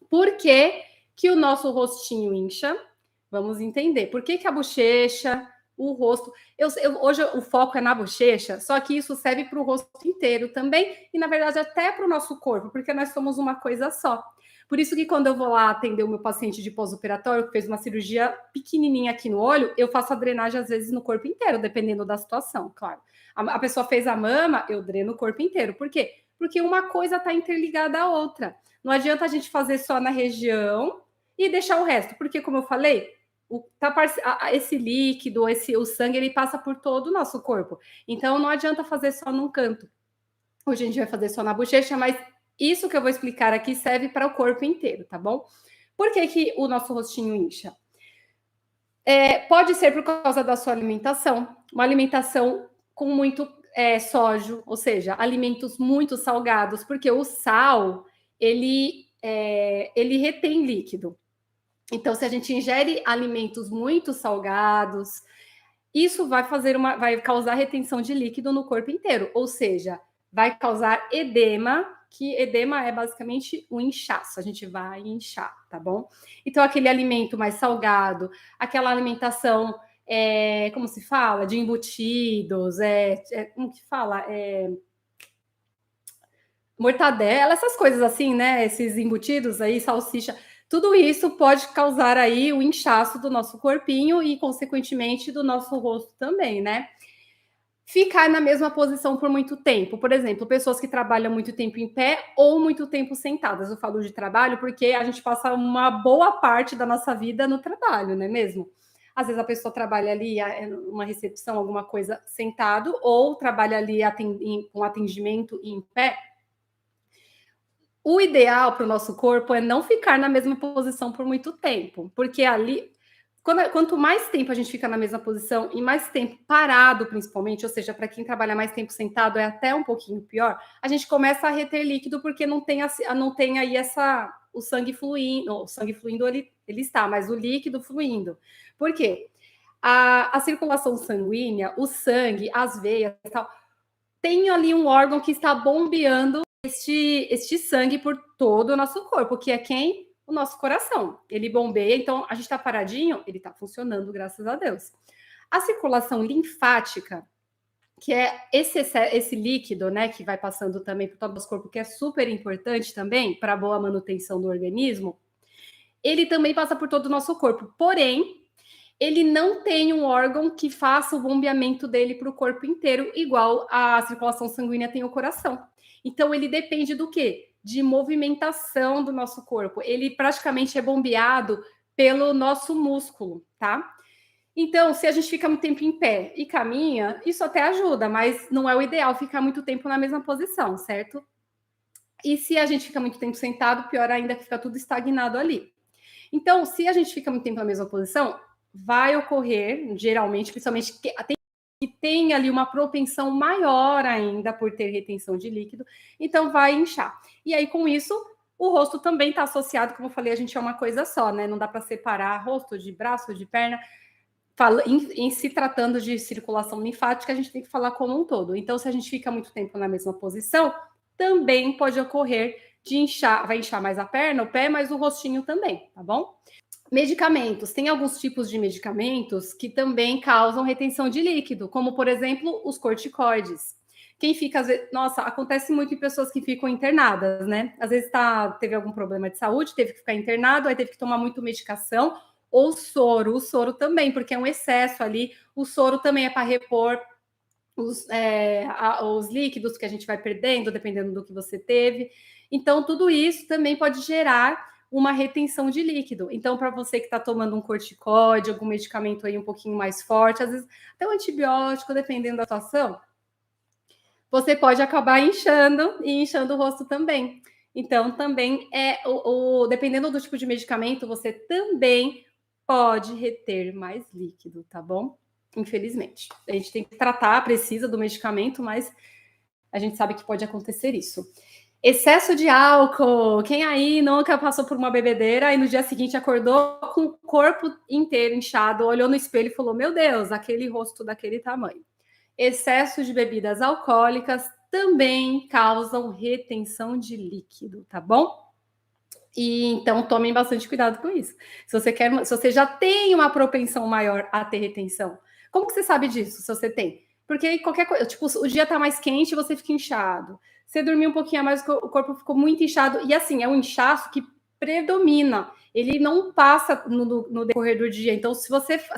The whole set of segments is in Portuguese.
Por que que o nosso rostinho incha? Vamos entender. Por que que a bochecha, o rosto... hoje o foco é na bochecha, só que isso serve para o rosto inteiro também, e na verdade até para o nosso corpo, porque nós somos uma coisa só. Por isso que quando eu vou lá atender o meu paciente de pós-operatório, que fez uma cirurgia pequenininha aqui no olho, eu faço a drenagem às vezes no corpo inteiro, dependendo da situação, claro. A pessoa fez a mama, eu dreno o corpo inteiro. Por quê? Porque uma coisa está interligada à outra. Não adianta a gente fazer só na região e deixar o resto, porque, como eu falei, esse líquido, o sangue, ele passa por todo o nosso corpo. Então, não adianta fazer só num canto. Hoje a gente vai fazer só na bochecha, mas isso que eu vou explicar aqui serve para o corpo inteiro, tá bom? Por que que o nosso rostinho incha? Pode ser por causa da sua alimentação, uma alimentação com muito sódio, ou seja, alimentos muito salgados, porque o sal, ele retém líquido. Então, se a gente ingere alimentos muito salgados, isso vai causar retenção de líquido no corpo inteiro, ou seja, vai causar edema, que edema é basicamente um inchaço, a gente vai inchar, tá bom? Então, aquele alimento mais salgado, aquela alimentação, como se fala? De embutidos, como que fala? Mortadela, essas coisas assim, né? Esses embutidos aí, salsicha, tudo isso pode causar aí o inchaço do nosso corpinho e, consequentemente, do nosso rosto também, né? Ficar na mesma posição por muito tempo. Por exemplo, pessoas que trabalham muito tempo em pé ou muito tempo sentadas. Eu falo de trabalho porque a gente passa uma boa parte da nossa vida no trabalho, não é mesmo? Às vezes a pessoa trabalha ali numa recepção, alguma coisa sentado, ou trabalha ali com atendimento em pé. O ideal para o nosso corpo é não ficar na mesma posição por muito tempo, porque ali, quanto mais tempo a gente fica na mesma posição e mais tempo parado, principalmente, ou seja, para quem trabalha mais tempo sentado é até um pouquinho pior, a gente começa a reter líquido porque não tem aí o sangue fluindo. O sangue fluindo ele está, mas o líquido fluindo. Por quê? A circulação sanguínea, o sangue, as veias e tal, tem ali um órgão que está bombeando este sangue por todo o nosso corpo, que é quem? O nosso coração. Ele bombeia, então a gente está paradinho, ele está funcionando, graças a Deus. A circulação linfática, que é esse líquido, né, que vai passando também por todo o nosso corpo, que é super importante também para a boa manutenção do organismo, ele também passa por todo o nosso corpo. Porém, ele não tem um órgão que faça o bombeamento dele para o corpo inteiro, igual a circulação sanguínea tem o coração. Então, ele depende do quê? De movimentação do nosso corpo. Ele praticamente é bombeado pelo nosso músculo, tá? Então, se a gente fica muito tempo em pé e caminha, isso até ajuda, mas não é o ideal ficar muito tempo na mesma posição, certo? E se a gente fica muito tempo sentado, pior ainda que fica tudo estagnado ali. Então, se a gente fica muito tempo na mesma posição, vai ocorrer, geralmente, principalmente que tem ali uma propensão maior ainda por ter retenção de líquido, então vai inchar. E aí, com isso, o rosto também está associado, como eu falei, a gente é uma coisa só, né? Não dá para separar rosto de braço, de perna. Em se tratando de circulação linfática, a gente tem que falar como um todo. Então, se a gente fica muito tempo na mesma posição, também pode ocorrer de inchar, vai inchar mais a perna, o pé, mas o rostinho também, tá bom? Medicamentos. Tem alguns tipos de medicamentos que também causam retenção de líquido, como, por exemplo, os corticoides. Quem fica, às vezes, nossa, acontece muito em pessoas que ficam internadas, né? Às vezes teve algum problema de saúde, teve que ficar internado, aí teve que tomar muito medicação, ou o soro também, porque é um excesso ali. O soro também é para repor os líquidos que a gente vai perdendo, dependendo do que você teve. Então, tudo isso também pode gerar uma retenção de líquido. Então, para você que está tomando um corticoide, algum medicamento aí um pouquinho mais forte, às vezes até um antibiótico, dependendo da situação, você pode acabar inchando e inchando o rosto também. Então, também dependendo do tipo de medicamento, você também pode reter mais líquido, tá bom? Infelizmente. A gente tem que tratar, precisa do medicamento, mas a gente sabe que pode acontecer isso. Excesso de álcool. Quem aí nunca passou por uma bebedeira e no dia seguinte acordou com o corpo inteiro inchado, olhou no espelho e falou: meu Deus, aquele rosto daquele tamanho. Excesso de bebidas alcoólicas também causam retenção de líquido, tá bom? E então tomem bastante cuidado com isso. Se você já tem uma propensão maior a ter retenção, como que você sabe disso? Se você tem? Porque qualquer coisa, tipo, o dia tá mais quente, você fica inchado. Você dormiu um pouquinho a mais, o corpo ficou muito inchado. E assim, é um inchaço que predomina. Ele não passa no decorrer do dia. Então, se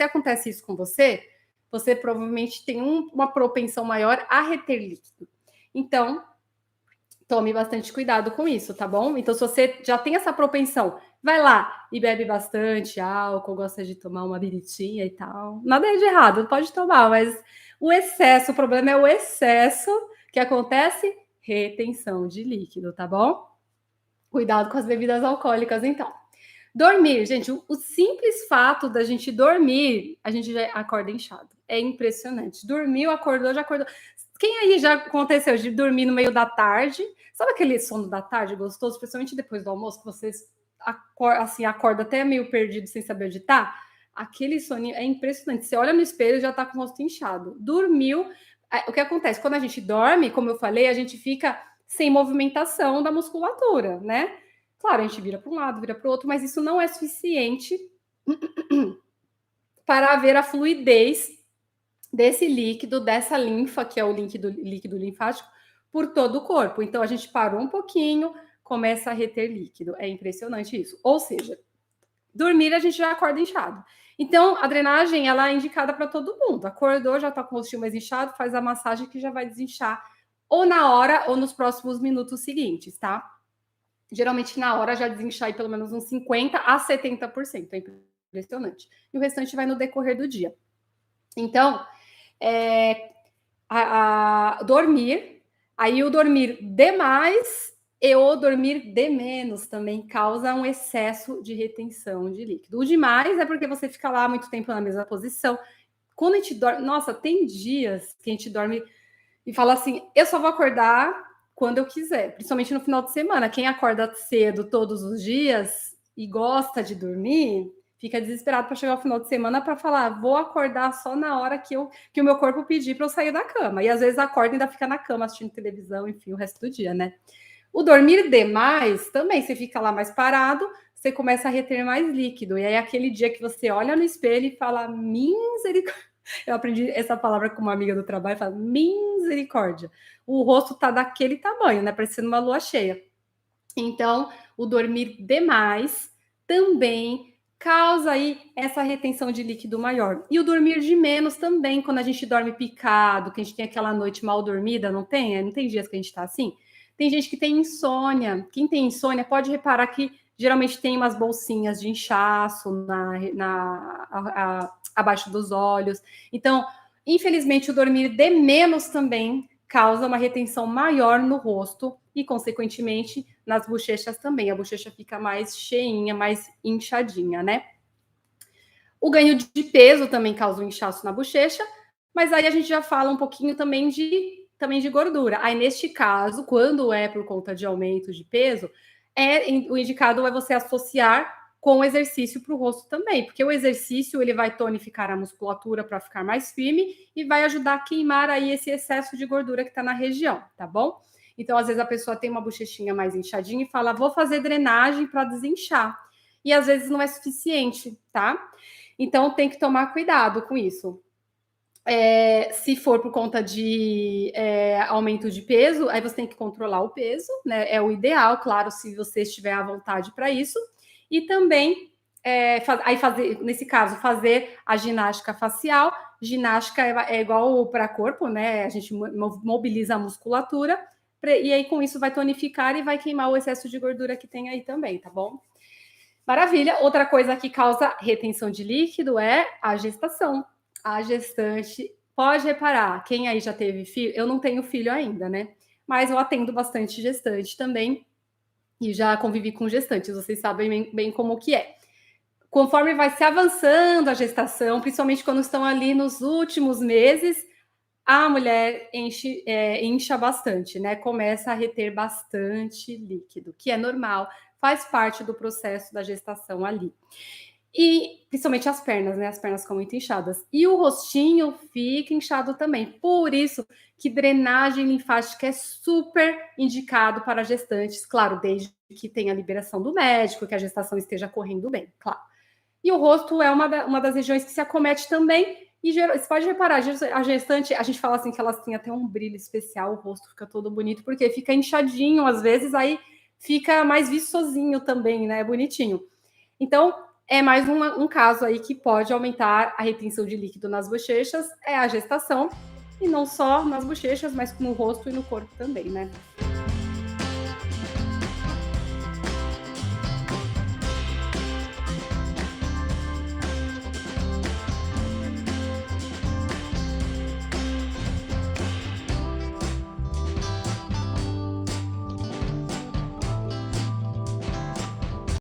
acontece isso com você, você provavelmente tem uma propensão maior a reter líquido. Então, tome bastante cuidado com isso, tá bom? Então, se você já tem essa propensão, vai lá e bebe bastante álcool, gosta de tomar uma biritinha e tal. Nada de errado, pode tomar, mas o excesso, o problema é o excesso que acontece, retenção de líquido, tá bom? Cuidado com as bebidas alcoólicas, então. Dormir, gente, o simples fato da gente dormir, a gente já acorda inchado. É impressionante. Dormiu, acordou, já acordou. Quem aí já aconteceu de dormir no meio da tarde? Sabe aquele sono da tarde gostoso, principalmente depois do almoço, que você acorda até meio perdido sem saber onde tá? Aquele soninho é impressionante. Você olha no espelho e já tá com o rosto inchado. Dormiu. O que acontece? Quando a gente dorme, como eu falei, a gente fica sem movimentação da musculatura, né? Claro, a gente vira para um lado, vira para o outro, mas isso não é suficiente para haver a fluidez desse líquido, dessa linfa, que é o líquido linfático, por todo o corpo. Então, a gente parou um pouquinho, começa a reter líquido. É impressionante isso. Ou seja, dormir a gente já acorda inchado. Então, a drenagem, ela é indicada para todo mundo. Acordou, já está com o rostinho mais inchado, faz a massagem que já vai desinchar ou na hora ou nos próximos minutos seguintes, tá? Geralmente na hora já desinchar aí pelo menos uns 50% a 70%. É impressionante. E o restante vai no decorrer do dia. Então, dormir, aí o dormir demais e o dormir de menos também causa um excesso de retenção de líquido. O demais é porque você fica lá muito tempo na mesma posição. Quando a gente dorme, nossa, tem dias que a gente dorme e fala assim, eu só vou acordar quando eu quiser, principalmente no final de semana. Quem acorda cedo todos os dias e gosta de dormir, fica desesperado para chegar ao final de semana para falar, vou acordar só na hora que o meu corpo pedir para eu sair da cama. E às vezes acorda e ainda fica na cama assistindo televisão, enfim, o resto do dia, né? O dormir demais também, você fica lá mais parado, você começa a reter mais líquido. E aí aquele dia que você olha no espelho e fala, misericórdia. Eu aprendi essa palavra com uma amiga do trabalho, fala, misericórdia. O rosto tá daquele tamanho, né? Parecendo uma lua cheia. Então, o dormir demais também causa aí essa retenção de líquido maior. E o dormir de menos também, quando a gente dorme picado, que a gente tem aquela noite mal dormida, não tem? Não tem dias que a gente tá assim? Tem gente que tem insônia. Quem tem insônia pode reparar que geralmente tem umas bolsinhas de inchaço abaixo dos olhos. Então, infelizmente, o dormir de menos também causa uma retenção maior no rosto e, consequentemente, nas bochechas também. A bochecha fica mais cheinha, mais inchadinha, né? O ganho de peso também causa um inchaço na bochecha, mas aí a gente já fala um pouquinho também de gordura. Aí, neste caso, quando é por conta de aumento de peso, o indicado é você associar com o exercício para o rosto também, porque o exercício ele vai tonificar a musculatura para ficar mais firme e vai ajudar a queimar aí esse excesso de gordura que está na região, tá bom? Então, às vezes a pessoa tem uma bochechinha mais inchadinha e fala, vou fazer drenagem para desinchar. E às vezes não é suficiente, tá? Então, tem que tomar cuidado com isso. Se for por conta de aumento de peso, aí você tem que controlar o peso, né? É o ideal, claro, se você estiver à vontade para isso. E também, nesse caso, fazer a ginástica facial. Ginástica é igual para corpo, né? A gente mobiliza a musculatura, e aí com isso vai tonificar e vai queimar o excesso de gordura que tem aí também, tá bom? Maravilha. Outra coisa que causa retenção de líquido é a gestação. A gestante, pode reparar, quem aí já teve filho, eu não tenho filho ainda, né? Mas eu atendo bastante gestante também e já convivi com gestantes, vocês sabem bem como que é. Conforme vai se avançando a gestação, principalmente quando estão ali nos últimos meses, a mulher incha bastante, né? Começa a reter bastante líquido, que é normal, faz parte do processo da gestação ali. E principalmente as pernas, né? As pernas ficam muito inchadas. E o rostinho fica inchado também. Por isso que drenagem linfática é super indicado para gestantes, claro, desde que tenha liberação do médico, que a gestação esteja correndo bem, claro. E o rosto é uma das regiões que se acomete também. E você pode reparar, a gestante, a gente fala assim que elas têm até um brilho especial, o rosto fica todo bonito, porque fica inchadinho, às vezes, aí fica mais viçosinho também, né? Bonitinho. Então, é mais um caso aí que pode aumentar a retenção de líquido nas bochechas, é a gestação, e não só nas bochechas, mas no rosto e no corpo também, né?